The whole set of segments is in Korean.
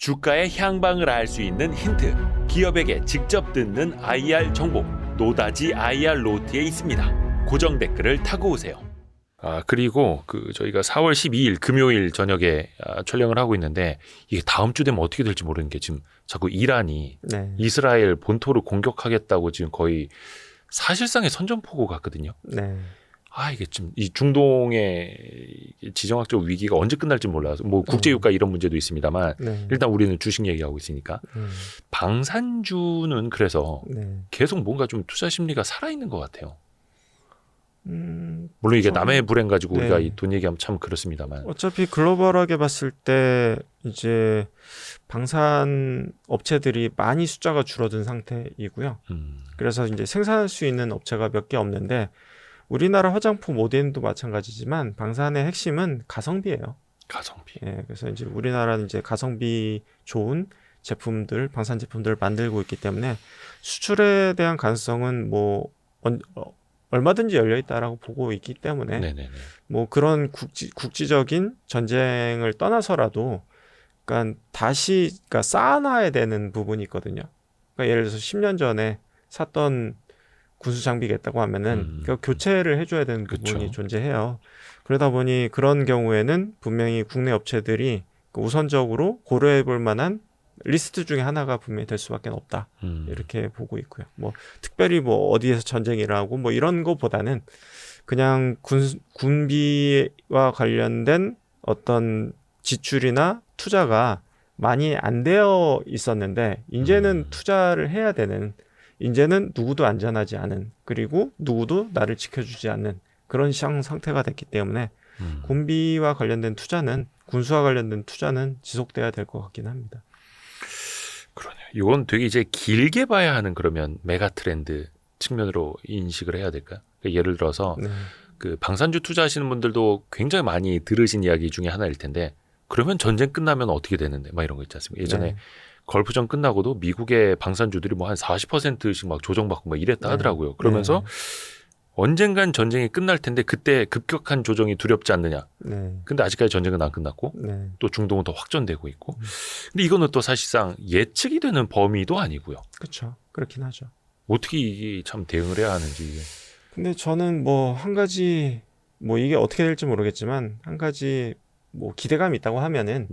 주가의 향방을 알 수 있는 힌트, 기업에게 직접 듣는 IR 정보, 노다지 IR 노트에 있습니다. 고정 댓글을 타고 오세요. 그리고 저희가 4월 12일 금요일 저녁에 촬영을 하고 있는데, 이게 다음 주 되면 어떻게 될지 모르는 게, 지금 자꾸 이란이 이스라엘 본토를 공격하겠다고 지금 거의 사실상의 선전포고 같거든요. 이게 좀 이 중동의 지정학적 위기가 언제 끝날지 몰라서, 뭐 국제유가 이런 문제도 있습니다만, 일단 우리는 주식 얘기하고 있으니까 방산주는 그래서 계속 뭔가 좀 투자 심리가 살아있는 것 같아요. 물론 이게 남의 불행 가지고 우리가 이 돈 얘기하면 참 그렇습니다만, 어차피 글로벌하게 봤을 때 이제 방산 업체들이 많이 숫자가 줄어든 상태이고요. 그래서 이제 생산할 수 있는 업체가 몇 개 없는데, 우리나라 화장품 ODM도 마찬가지지만 방산의 핵심은 가성비예요. 가성비. 그래서 이제 우리나라는 이제 가성비 좋은 제품들, 방산 제품들을 만들고 있기 때문에 수출에 대한 가능성은 뭐 얼마든지 열려 있다라고 보고 있기 때문에, 뭐 그런 국지적인 전쟁을 떠나서라도, 그러니까 쌓아놔야 되는 부분이 있거든요. 그러니까 예를 들어서 10년 전에 샀던 군수 장비가 있다고 하면은 교체를 해줘야 되는 부분이 존재해요. 그러다 보니 그런 경우에는 분명히 국내 업체들이 우선적으로 고려해볼 만한 리스트 중에 하나가 분명히 될 수밖에 없다. 이렇게 보고 있고요. 뭐 특별히 뭐 어디에서 전쟁이라 하고 뭐 이런 거보다는 그냥 군비와 관련된 어떤 지출이나 투자가 많이 안 되어 있었는데, 이제는 투자를 해야 되는, 이제는 누구도 안전하지 않은, 그리고 누구도 나를 지켜주지 않는 그런 상태가 됐기 때문에 군비와 관련된 투자는, 군수와 관련된 투자는 지속돼야 될 것 같긴 합니다. 그러네요. 이건 되게 이제 길게 봐야 하는, 그러면 메가 트렌드 측면으로 인식을 해야 될까요? 그러니까 예를 들어서 그 방산주 투자하시는 분들도 굉장히 많이 들으신 이야기 중에 하나일 텐데, 그러면 전쟁 끝나면 어떻게 되는데 막 이런 거 있지 않습니까? 예전에 걸프전 끝나고도 미국의 방산주들이 뭐 한 40%씩 막 조정받고 막 이랬다 하더라고요. 그러면서 언젠간 전쟁이 끝날 텐데 그때 급격한 조정이 두렵지 않느냐. 근데 아직까지 전쟁은 안 끝났고 또 중동은 더 확전되고 있고. 근데 이거는 또 사실상 예측이 되는 범위도 아니고요. 그렇죠. 그렇긴 하죠. 어떻게 이게 참 대응을 해야 하는지. 이게. 근데 저는 뭐 한 가지, 뭐 이게 어떻게 될지 모르겠지만 한 가지 뭐 기대감이 있다고 하면은,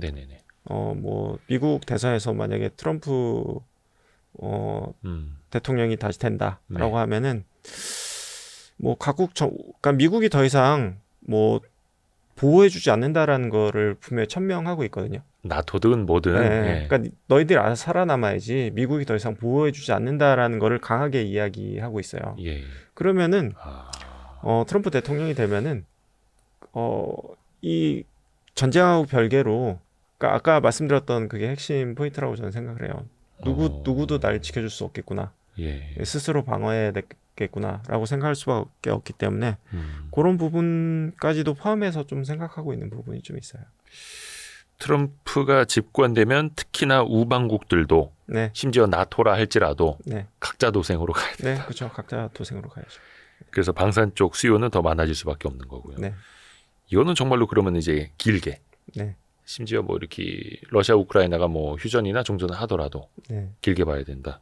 뭐 미국 대선에서 만약에 트럼프 대통령이 다시 된다라고 하면은, 뭐 그러니까 미국이 더 이상 뭐 보호해주지 않는다라는 거를 분명히 천명하고 있거든요. 나토든 뭐든. 그러니까 너희들 알아서 살아남아야지, 미국이 더 이상 보호해주지 않는다라는 거를 강하게 이야기하고 있어요. 그러면은 트럼프 대통령이 되면은 이 전쟁하고 별개로, 그러니까 아까 말씀드렸던 그게 핵심 포인트라고 저는 생각을 해요. 누구도 날 지켜줄 수 없겠구나. 스스로 방어해야 되겠구나라고 생각할 수밖에 없기 때문에 그런 부분까지도 포함해서 좀 생각하고 있는 부분이 좀 있어요. 트럼프가 집권되면 특히나 우방국들도 심지어 나토라 할지라도 각자 도생으로 가야 된다. 그렇죠. 각자 도생으로 가야죠. 그래서 방산 쪽 수요는 더 많아질 수밖에 없는 거고요. 이거는 정말로 그러면 이제 길게, 심지어 뭐 이렇게 러시아 우크라이나가 뭐 휴전이나 종전을 하더라도 길게 봐야 된다.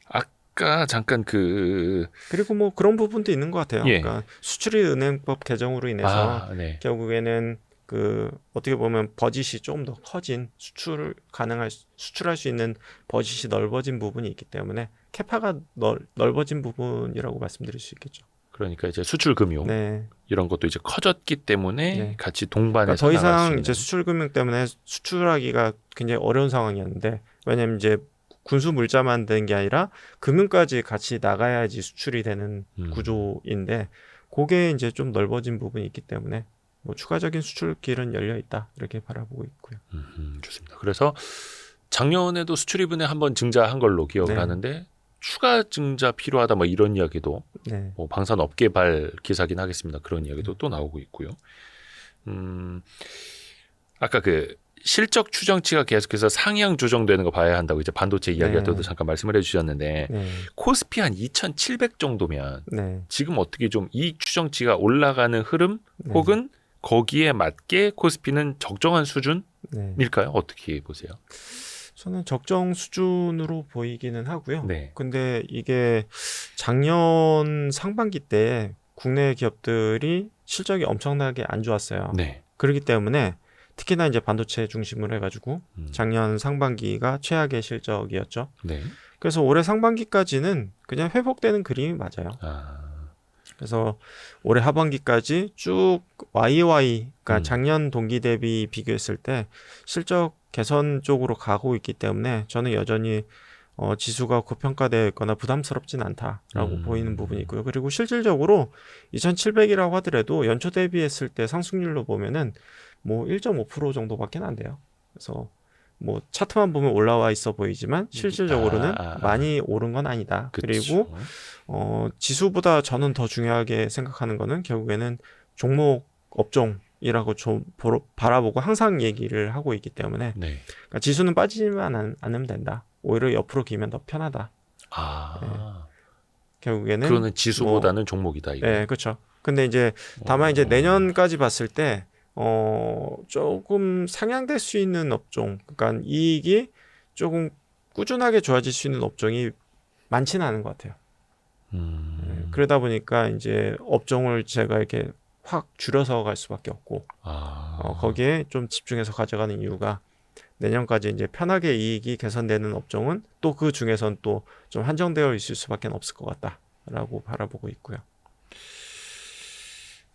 아까 잠깐 그리고 뭐 그런 부분도 있는 것 같아요. 그러니까 수출입은행법 개정으로 인해서 결국에는 어떻게 보면 버짓이 조금 더 커진, 수출할 수 있는 버짓이 넓어진 부분이 있기 때문에 캐파가 넓어진 부분이라고 말씀드릴 수 있겠죠. 그러니까 이제 수출 금융 이런 것도 이제 커졌기 때문에 같이 동반해서 더 이상 이제 수출 금융 때문에 수출하기가 굉장히 어려운 상황이었는데, 왜냐하면 이제 군수 물자만 되는 게 아니라 금융까지 같이 나가야지 수출이 되는 구조인데, 그게 이제 좀 넓어진 부분이 있기 때문에 뭐 추가적인 수출길은 열려 있다, 이렇게 바라보고 있고요. 좋습니다. 그래서 작년에도 수출입은행 한번 증자한 걸로 기억을 하는데, 추가 증자 필요하다 뭐 이런 이야기도 뭐 방산업계발 기사긴 하겠습니다. 그런 이야기도 또 나오고 있고요. 아까 실적 추정치가 계속해서 상향 조정되는 거 봐야 한다고 이제 반도체 이야기할 때도 잠깐 말씀을 해주셨는데, 코스피 한 2,700 정도면 지금 어떻게 좀 이익 추정치가 올라가는 흐름 혹은 거기에 맞게 코스피는 적정한 수준일까요? 네. 어떻게 보세요? 저는 적정 수준으로 보이기는 하고요. 네. 근데 이게 작년 상반기 때 국내 기업들이 실적이 엄청나게 안 좋았어요. 네. 그렇기 때문에 특히나 이제 반도체 중심으로 해가지고 작년 상반기가 최악의 실적이었죠. 네. 그래서 올해 상반기까지는 그냥 회복되는 그림이 맞아요. 아, 그래서 올해 하반기까지 쭉 YOY, 그러니까 음. 작년 동기 대비 비교했을 때 실적 개선 쪽으로 가고 있기 때문에 저는 여전히 지수가 고평가되어 있거나 부담스럽진 않다라고 보이는 부분이 있고요. 그리고 실질적으로 2,700이라고 하더라도 연초 대비했을 때 상승률로 보면은 뭐 1.5% 정도밖에 안 돼요. 그래서 뭐 차트만 보면 올라와 있어 보이지만 실질적으로는 많이 오른 건 아니다. 그쵸. 그리고 지수보다 저는 더 중요하게 생각하는 거는 결국에는 종목 업종이라고 좀 바라보고 항상 얘기를 하고 있기 때문에 네. 그러니까 지수는 빠지지만 않으면 된다. 오히려 옆으로 기면 더 편하다. 아, 결국에는 그거는 지수보다는 종목이다 이거. 네, 그렇죠. 근데 이제 다만 이제 내년까지 봤을 때 조금 상향될 수 있는 업종, 그러니까 이익이 조금 꾸준하게 좋아질 수 있는 업종이 많지는 않은 것 같아요. 그러다 보니까 이제 업종을 제가 이렇게 확 줄여서 갈 수밖에 없고 거기에 좀 집중해서 가져가는 이유가 내년까지 이제 편하게 이익이 개선되는 업종은 또 그 중에선 또 좀 한정되어 있을 수밖에 없을 것 같다라고 바라보고 있고요.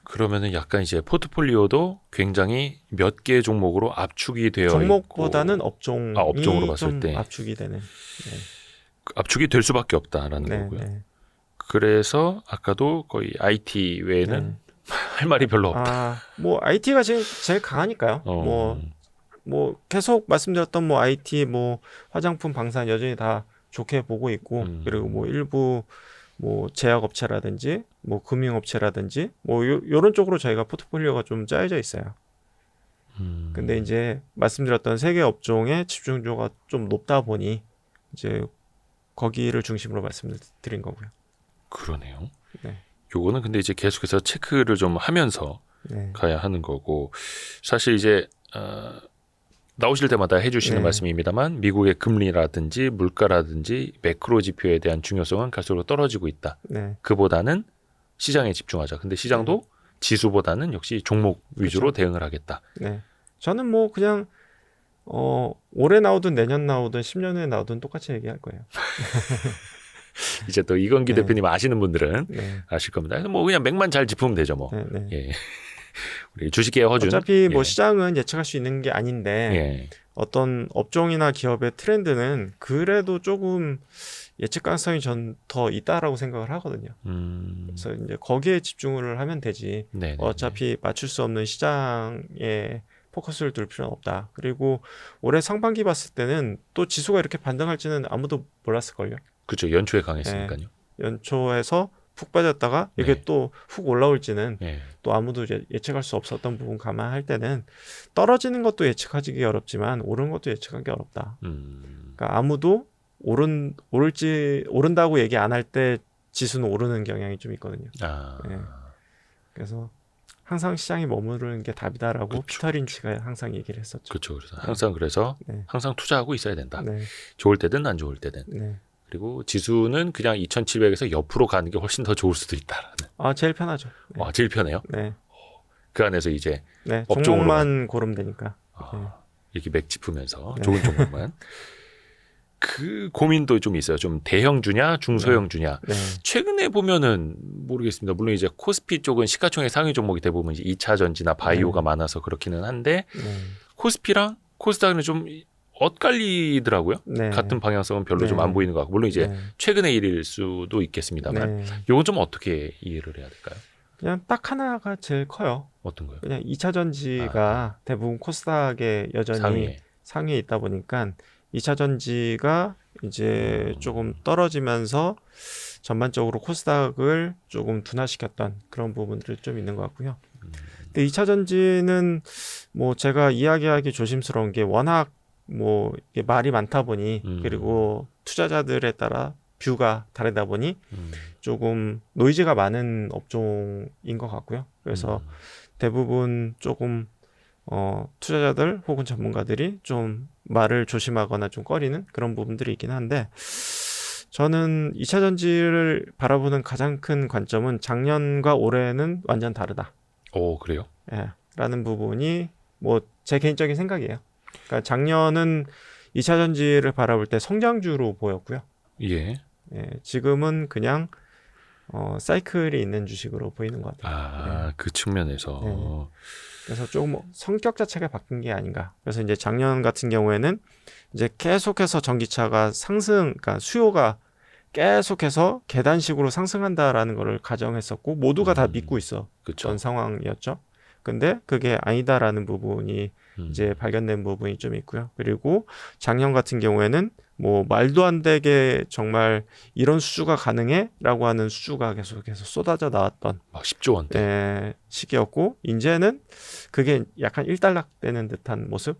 그러면은 약간 이제 포트폴리오도 굉장히 몇 개의 종목으로 압축이 되어 종목보다는 있고, 업종이 업종으로 봤을 좀 때 압축이 되는. 압축이 될 수밖에 없다라는 네, 거고요. 네. 그래서 아까도 거의 IT 외에는 할 말이 별로 없다. 뭐 IT가 제일 강하니까요. 뭐 계속 말씀드렸던 뭐 IT, 뭐 화장품, 방산 여전히 다 좋게 보고 있고, 그리고 뭐 일부 뭐 제약업체라든지 뭐 금융업체라든지 뭐 요런 쪽으로 저희가 포트폴리오가 좀 짜여져 있어요. 근데 이제 말씀드렸던 세 개 업종의 집중도가 좀 높다 보니 이제 거기를 중심으로 말씀을 드린 거고요. 그러네요. 네. 요거는 근데 이제 계속해서 체크를 좀 하면서 네. 가야 하는 거고, 사실 이제 나오실 때마다 해주시는 네. 말씀입니다만 미국의 금리라든지 물가라든지 매크로 지표에 대한 중요성은 갈수록 떨어지고 있다. 네. 그보다는 시장에 집중하자. 근데 시장도 지수보다는 역시 종목 위주로 대응을 하겠다. 네. 저는 뭐 그냥 올해 나오든 내년 나오든 10년 후에 나오든 똑같이 얘기할 거예요. 이제 또 이건기 네. 대표님 아시는 분들은 네. 아실 겁니다. 뭐 그냥 맥만 잘 짚으면 되죠, 뭐. 네, 네. 예. 우리 주식계의 허준. 어차피 뭐 시장은 예측할 수 있는 게 아닌데 예. 어떤 업종이나 기업의 트렌드는 그래도 조금 예측 가능성이 전 더 있다라고 생각을 하거든요. 그래서 이제 거기에 집중을 하면 되지. 네네네. 어차피 맞출 수 없는 시장에 포커스를 둘 필요는 없다. 그리고 올해 상반기 봤을 때는 또 지수가 이렇게 반등할지는 아무도 몰랐을걸요. 그렇죠. 연초에 강했으니까요. 연초에서 푹 빠졌다가 이게 네. 또 훅 올라올지는 예. 또 아무도 이제 예측할 수 없었던 부분 감안할 때는 떨어지는 것도 예측하기 어렵지만 오르는 것도 예측하기 어렵다. 그러니까 아무도 오른다고 얘기 안 할 때 지수는 오르는 경향이 좀 있거든요. 네. 그래서 항상 시장이 머무르는 게 답이다라고 그쵸, 피터 린치가 항상 얘기를 했었죠. 그렇죠. 그래서 항상 그래서 네. 항상 투자하고 있어야 된다. 네. 좋을 때든 안 좋을 때든. 네. 그리고 지수는 그냥 2,700에서 옆으로 가는 게 훨씬 더 좋을 수도 있다라는. 제일 편하죠. 네. 와, 제일 편해요. 네. 그 안에서 이제 네. 업종으로만. 종목만 고르면 되니까. 이렇게 맥 짚으면서 네. 좋은 종목만. 그 고민도 좀 있어요. 좀 대형주냐, 중소형주냐. 네. 최근에 보면은 모르겠습니다. 물론 이제 코스피 쪽은 시가총액 상위 종목이 대부분 이제 2차 전지나 바이오가 많아서 그렇기는 한데 코스피랑 코스닥은 좀 엇갈리더라고요. 네. 같은 방향성은 별로 네. 좀 안 보이는 것 같고 물론 이제 네. 최근의 일일 수도 있겠습니다만 네. 이건 좀 어떻게 이해를 해야 될까요? 그냥 딱 하나가 제일 커요. 어떤 거요? 그냥 2차 전지가 대부분 코스닥에 여전히 상위에 있다 보니까 2차 전지가 이제 조금 떨어지면서 전반적으로 코스닥을 조금 둔화시켰던 그런 부분들이 좀 있는 것 같고요. 근데 2차 전지는 뭐 제가 이야기하기 조심스러운 게 워낙 뭐 이게 말이 많다 보니 그리고 투자자들에 따라 뷰가 다르다 보니 조금 노이즈가 많은 업종인 것 같고요. 그래서 대부분 조금 투자자들 혹은 전문가들이 좀 말을 조심하거나 좀 꺼리는 그런 부분들이 있긴 한데 저는 2차 전지를 바라보는 가장 큰 관점은 작년과 올해는 완전 다르다. 오, 그래요? 예, 라는 부분이 뭐 제 개인적인 생각이에요. 그러니까 작년은 2차 전지를 바라볼 때 성장주로 보였고요. 예. 예, 지금은 그냥 사이클이 있는 주식으로 보이는 것 같아요. 아, 예. 그 측면에서. 네. 그래서 조금 성격 자체가 바뀐 게 아닌가. 그래서 이제 작년 같은 경우에는 이제 계속해서 전기차가 그러니까 수요가 계속해서 계단식으로 상승한다라는 거를 가정했었고 모두가 다 믿고 있었던 그쵸. 상황이었죠. 근데 그게 아니다라는 부분이 이제 발견된 부분이 좀 있고요. 그리고 작년 같은 경우에는 뭐 말도 안 되게 정말 이런 수주가 가능해?라고 하는 수주가 계속해서 쏟아져 나왔던 막 10조 원대. 시기였고 이제는 그게 약간 일단락되는 듯한 모습.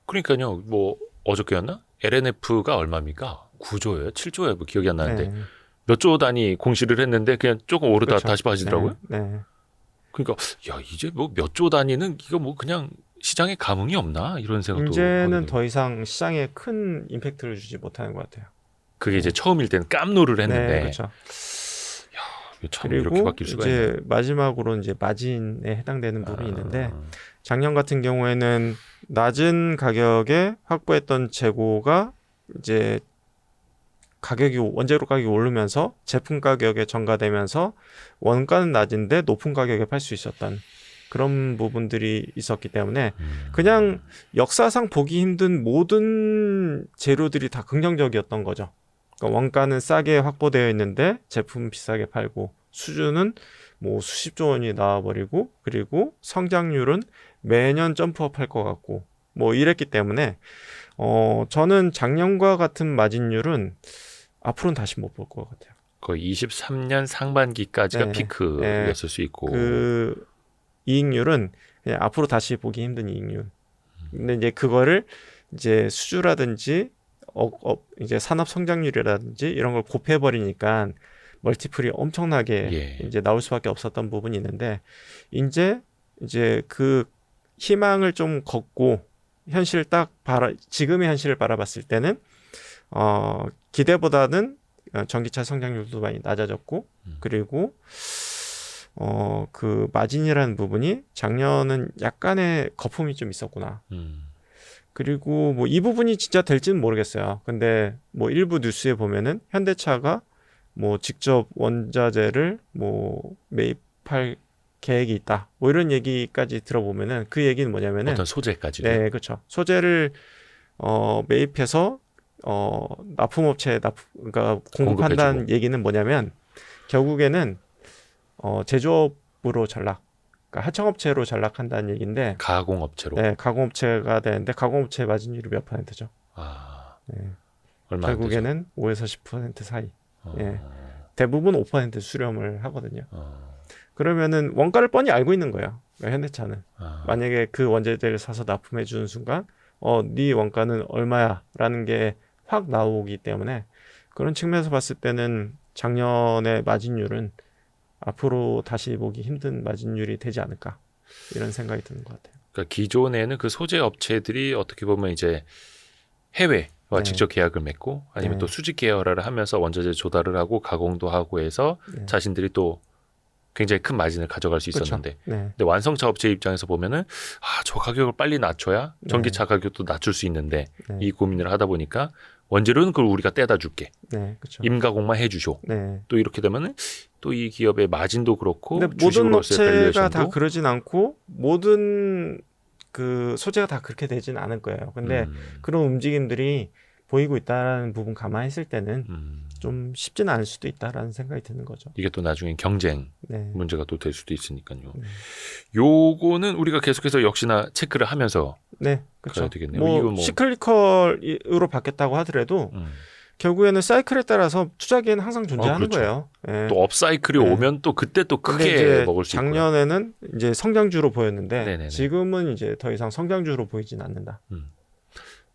그러니까요. 뭐 어저께였나? LNF가 얼마입니까? 9조예요? 7조예요? 뭐 기억이 안 나는데 네, 몇 조 단위 공시를 했는데 그냥 조금 오르다 그렇죠. 다시 빠지더라고요. 네. 그러니까 야, 이제 뭐 몇 조 단위는 이거 뭐 그냥 시장에 감흥이 없나? 이런 생각도 하게 이제는 됩니다. 더 이상 시장에 큰 임팩트를 주지 못하는 것 같아요. 그게 이제 처음일 때는 깜노를 네, 했는데 그렇죠. 이게 참 이렇게 그리고 바뀔 수가 있네. 이제 마지막으로 이제 마진에 해당되는 부분이 있는데 아, 작년 같은 경우에는 낮은 가격에 확보했던 재고가 이제 원재료 가격이 오르면서 제품 가격에 전가되면서 원가는 낮은데 높은 가격에 팔 수 있었던 그런 부분들이 있었기 때문에 그냥 역사상 보기 힘든 모든 재료들이 다 긍정적이었던 거죠. 그러니까 원가는 싸게 확보되어 있는데 제품 비싸게 팔고 수주는 뭐 수십조 원이 나와버리고 그리고 성장률은 매년 점프업할 것 같고 뭐 이랬기 때문에 저는 작년과 같은 마진율은 앞으로는 다시 못 볼 것 같아요. 거의 23년 상반기까지가 네, 피크였을 수 있고. 그 이익률은 그냥 앞으로 다시 보기 힘든 이익률. 근데 이제 그거를 이제 수주라든지 이제 산업 성장률이라든지 이런 걸 곱해 버리니까 멀티플이 엄청나게 예. 이제 나올 수밖에 없었던 부분이 있는데 이제 그 희망을 좀 걷고 지금의 현실을 바라봤을 때는 기대보다는 전기차 성장률도 많이 낮아졌고 그리고 그 마진이라는 부분이 작년은 약간의 거품이 좀 있었구나. 그리고 뭐 이 부분이 진짜 될지는 모르겠어요. 근데 뭐 일부 뉴스에 보면은 현대차가 뭐 직접 원자재를 뭐 매입할 계획이 있다. 뭐 이런 얘기까지 들어보면은 그 얘기는 뭐냐면은 어떤 소재까지도. 네, 그렇죠. 소재를 매입해서 납품업체에 그러니까 공급한다는 공급해주고. 얘기는 뭐냐면 결국에는 제조업으로 그러니까 하청업체로 전락한다는 얘기인데 가공업체로. 네, 가공업체가 되는데 가공업체 마진율이 몇 %죠? 아, 네, 얼마 안 되죠. 결국에는 5에서 10% 사이. 어, 예. 대부분 5% 수렴을 하거든요. 어, 그러면은 원가를 뻔히 알고 있는 거예요. 그러니까 현대차는 아, 만약에 그 원재료를 사서 납품해 주는 순간 네 원가는 얼마야라는 게 확 나오기 때문에 그런 측면에서 봤을 때는 작년의 마진율은 앞으로 다시 보기 힘든 마진율이 되지 않을까 이런 생각이 드는 것 같아요. 그러니까 기존에는 그 소재 업체들이 어떻게 보면 이제 해외와 네. 직접 계약을 맺고 아니면 네. 또 수직 계열화를 하면서 원자재 조달을 하고 가공도 하고 해서 네. 자신들이 또 굉장히 큰 마진을 가져갈 수 그렇죠. 있었는데 네. 근데 완성차 업체 입장에서 보면은 저 가격을 빨리 낮춰야 전기차 가격도 낮출 수 있는데 네. 이 고민을 하다 보니까 원재료는 그걸 우리가 떼다 줄게. 네, 그렇죠. 임가공만 해주쇼. 네. 또 이렇게 되면은 또 이 기업의 마진도 그렇고 근데 모든 주식으로서의 업체가 다 밸류에이션도 그러진 않고 모든 그 소재가 다 그렇게 되진 않을 거예요. 근데 그런 움직임들이 보이고 있다라는 부분 감안했을 때는 좀 쉽지는 않을 수도 있다라는 생각이 드는 거죠. 이게 또 나중에 경쟁 네. 문제가 또 될 수도 있으니까요. 요거는 우리가 계속해서 역시나 체크를 하면서 네, 가야 그렇죠. 되겠네요. 뭐 이거 뭐 시클리컬으로 바뀌었다고 하더라도 결국에는 사이클에 따라서 투자기에는 항상 존재하는 그렇죠. 거예요. 예. 또 업사이클이 네. 오면 또 그때 또 근데 크게 이제 먹을 수 있고요. 작년에는 이제 성장주로 보였는데 네네네. 지금은 이제 더 이상 성장주로 보이진 않는다. 음.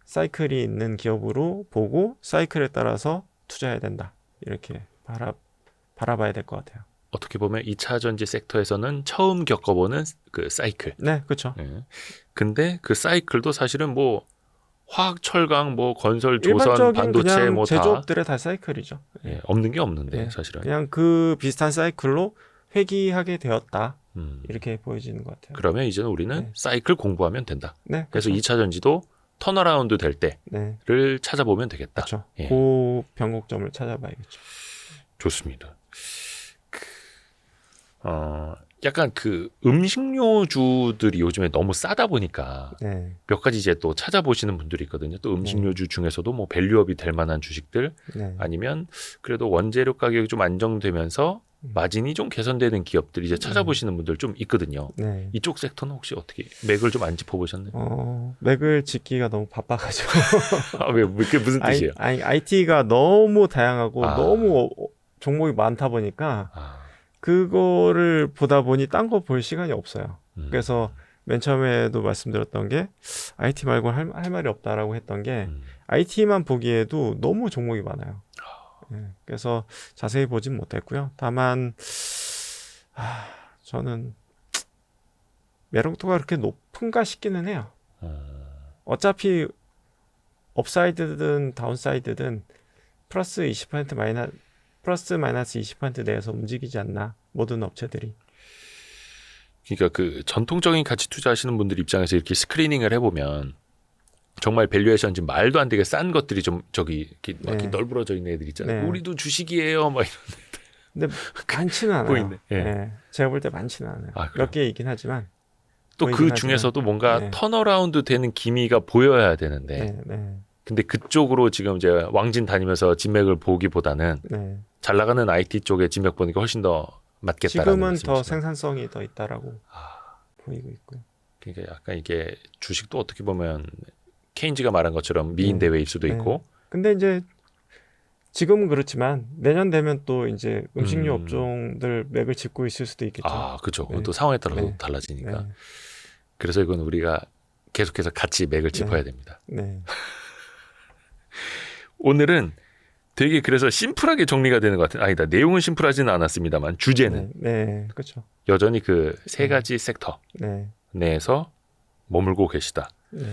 사이클이 있는 기업으로 보고 사이클에 따라서 투자해야 된다. 이렇게 바라봐야 될 것 같아요. 어떻게 보면 2차 전지 섹터에서는 처음 겪어보는 그 사이클. 네, 그렇죠. 예. 근데 그 사이클도 사실은 뭐 화학, 철강, 뭐 건설, 조선, 일반적인 반도체 그냥 뭐 다 제조업들의 다 사이클이죠. 예, 없는 게 없는데 예. 사실은. 그냥 그 비슷한 사이클로 회귀하게 되었다. 음. 이렇게 보여지는 것 같아요. 그러면 이제는 우리는 네. 사이클 공부하면 된다. 네, 그래서 그렇죠. 2차 전지도 턴어라운드 될 네, 때를 찾아보면 되겠다. 그렇죠. 예. 그 변곡점을 찾아봐야겠죠. 좋습니다. 약간 그 음식료주들이 요즘에 너무 싸다 보니까 네, 몇 가지 이제 또 찾아보시는 분들이 있거든요. 또 음식료주 중에서도 뭐 밸류업이 될 만한 주식들 네, 아니면 그래도 원재료 가격이 좀 안정되면서 마진이 좀 개선되는 기업들 이제 찾아보시는 분들 좀 있거든요. 네. 이쪽 섹터는 혹시 어떻게 맥을 좀 안 짚어보셨나요? 맥을 짚기가 너무 바빠가지고. 왜 그게 무슨 뜻이에요? IT가 너무 다양하고 아. 너무 종목이 많다 보니까 아, 그거를 보다 보니 딴 거 볼 시간이 없어요. 음. 그래서 맨 처음에도 말씀드렸던 게 IT 말고 할 말이 없다라고 했던 게 IT만 보기에도 너무 종목이 많아요. 예, 그래서 자세히 보진 못했고요. 다만 저는 매력도가 그렇게 높은가 싶기는 해요. 어차피 업사이드든 다운사이드든 플러스 20% 플러스 마이너스 20% 내에서 움직이지 않나 모든 업체들이. 그러니까 그 전통적인 가치 투자하시는 분들 입장에서 이렇게 스크리닝을 해보면 정말 밸류에이션 지금 말도 안 되게 싼 것들이 좀 저기 이렇게 막 이렇게 네. 널브러져 있는 애들 있잖아요. 네. 우리도 주식이에요, 막 이런. 근데 많지는 않아요. 보이네. 예. 예, 제가 볼 때 많지는 않아요. 아, 그래요? 몇 개 있긴 하지만. 또 보이긴 그 하지만. 중에서도 뭔가 네. 턴어라운드 되는 기미가 보여야 되는데, 네, 네, 근데 그쪽으로 지금 이제 왕진 다니면서 진맥을 보기보다는 네. 잘 나가는 IT 쪽에 진맥 보니까 훨씬 더 맞겠다라는 지금은 말씀이시죠. 더 생산성이 더 있다라고 아, 보이고 있고요. 그러니까 약간 이게 주식도 어떻게 보면 케인즈가 말한 것처럼 미인 네. 대회일 수도 네. 있고, 근데 이제 지금은 그렇지만 내년 되면 또 이제 음식료 음. 업종들 맥을 짚고 있을 수도 있겠죠. 아, 그렇죠. 그건 네. 또 상황에 따라서 네. 달라지니까. 네, 그래서 이건 우리가 계속해서 같이 맥을 짚어야 됩니다. 네, 오늘은 되게 그래서 심플하게 정리가 되는 것 같아요. 아니다. 내용은 심플하지는 않았습니다만 주제는 네, 그렇죠. 여전히 그 세 가지 섹터 네, 내에서 머물고 계시다. 네,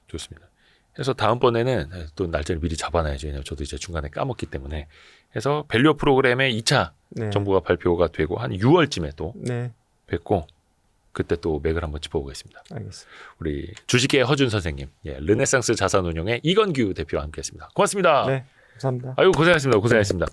좋습니다. 그래서 다음번에는 또 날짜를 미리 잡아놔야죠. 왜냐면 저도 이제 중간에 까먹기 때문에. 그래서 밸류 프로그램의 2차 네, 정보가 발표가 되고 한 6월쯤에 또 네, 뵙고 그때 또 맥을 한번 짚어보겠습니다. 알겠습니다. 우리 주식계의 허준 선생님, 예, 르네상스 자산운용의 이건규 대표와 함께했습니다. 고맙습니다. 네, 감사합니다. 아유 고생하셨습니다. 고생하셨습니다.